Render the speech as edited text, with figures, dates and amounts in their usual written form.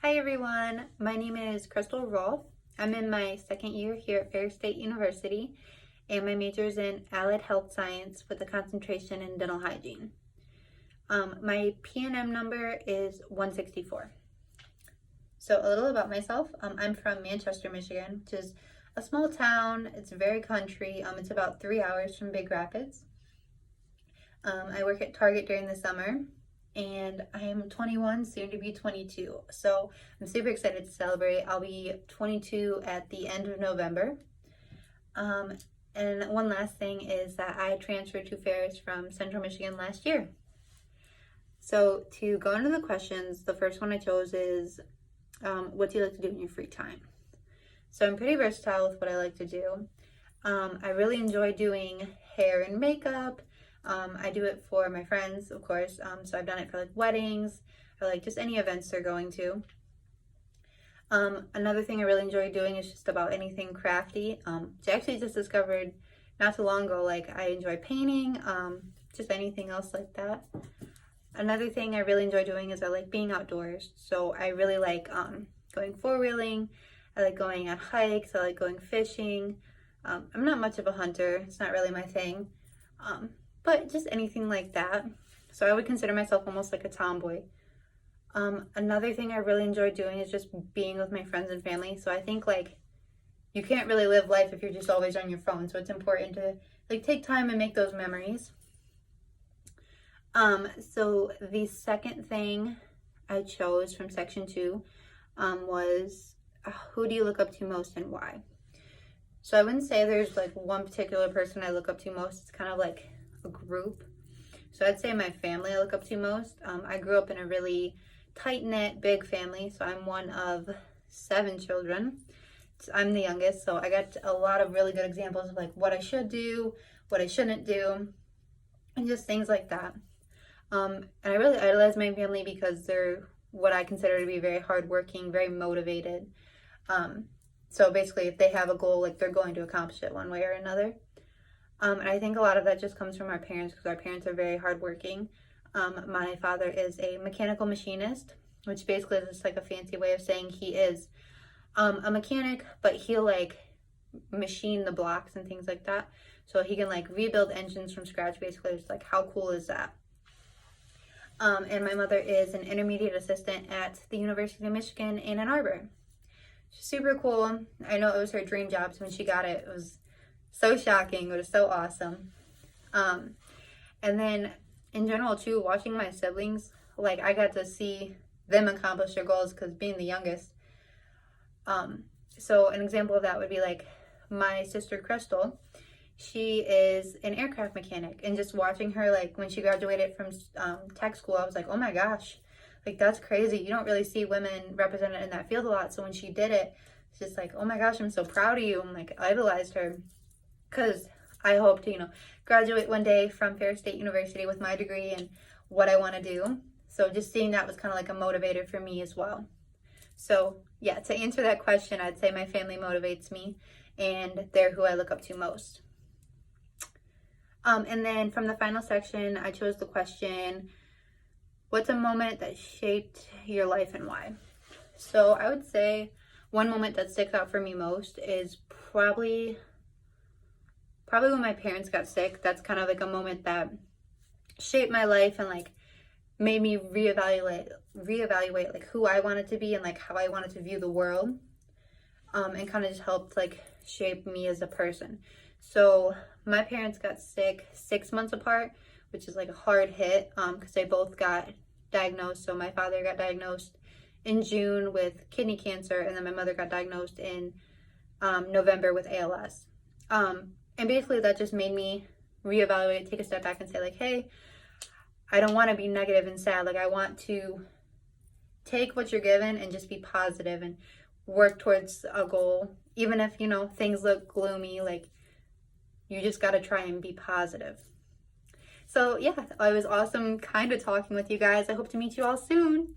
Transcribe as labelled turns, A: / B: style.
A: Hi everyone, my name is Crystal Rolfe. I'm in my second year here at Ferris State University, and my major is in allied health science with a concentration in dental hygiene. My PNM number is 164. So a little about myself. I'm from Manchester, Michigan, which is a small town. It's very country. It's about 3 hours from Big Rapids. I work at Target during the summer, and I am 21, soon to be 22. So I'm super excited to celebrate. I'll be 22 at the end of November. And one last thing is that I transferred to Ferris from Central Michigan last year. So to go into the questions, the first one I chose is, what do you like to do in your free time? So I'm pretty versatile with what I like to do. I really enjoy doing hair and makeup. I do it for my friends, of course. So I've done it for like weddings or like just any events they're going to. Another thing I really enjoy doing is just about anything crafty. Which I actually just discovered not too long ago. Like I enjoy painting, just anything else like that. Another thing I really enjoy doing is I like being outdoors. So I really like going four-wheeling. I like going on hikes. I like going fishing. I'm not much of a hunter. It's not really my thing. But just anything like that. So I would consider myself almost like a tomboy. Another thing I really enjoy doing is just being with my friends and family. So I think like you can't really live life if you're just always on your phone. So it's important to like take time and make those memories. So the second thing I chose from section 2 was who do you look up to most and why? So I wouldn't say there's like one particular person I look up to most. It's kind of like a group. So I'd say my family I look up to most. I grew up in a really tight-knit, big family. So I'm one of 7 children. I'm the youngest, so I got a lot of really good examples of like what I should do, what I shouldn't do, and just things like that. And I really idolize my family because they're what I consider to be very hardworking, very motivated. So basically, if they have a goal, like they're going to accomplish it one way or another. And I think a lot of that just comes from our parents because our parents are very hardworking. My father is a mechanical machinist, which basically is just like a fancy way of saying he is a mechanic, but he'll like machine the blocks and things like that. So he can like rebuild engines from scratch. Basically, it's like, how cool is that? And my mother is an intermediate assistant at the University of Michigan in Ann Arbor. Super cool. I know it was her dream job, so when she got it, it was so shocking. It was so awesome. And then in general too, watching my siblings, like I got to see them accomplish their goals because being the youngest. So an example of that would be like my sister Crystal. She is an aircraft mechanic, and just watching her like when she graduated from tech school, I was like, oh my gosh, like that's crazy. You don't really see women represented in that field a lot. So when she did it, it's just like, oh my gosh, I'm so proud of you. I'm like, I idolized her because I hope to, graduate one day from Ferris State University with my degree and what I want to do. So just seeing that was kind of like a motivator for me as well. So yeah, to answer that question, I'd say my family motivates me and they're who I look up to most. And then from the final section, I chose the question, what's a moment that shaped your life and why? So I would say one moment that sticks out for me most is probably when my parents got sick. That's kind of like a moment that shaped my life and like made me reevaluate like who I wanted to be and like how I wanted to view the world. And kind of just helped like shape me as a person. So my parents got sick 6 months apart, which is like a hard hit because they both got diagnosed. So my father got diagnosed in June with kidney cancer, and then my mother got diagnosed in November with ALS. And basically that just made me reevaluate, take a step back and say like, hey, I don't want to be negative and sad. Like I want to take what you're given and just be positive and work towards a goal. Even if, things look gloomy, like you just got to try and be positive. So yeah, it was awesome kind of talking with you guys. I hope to meet you all soon.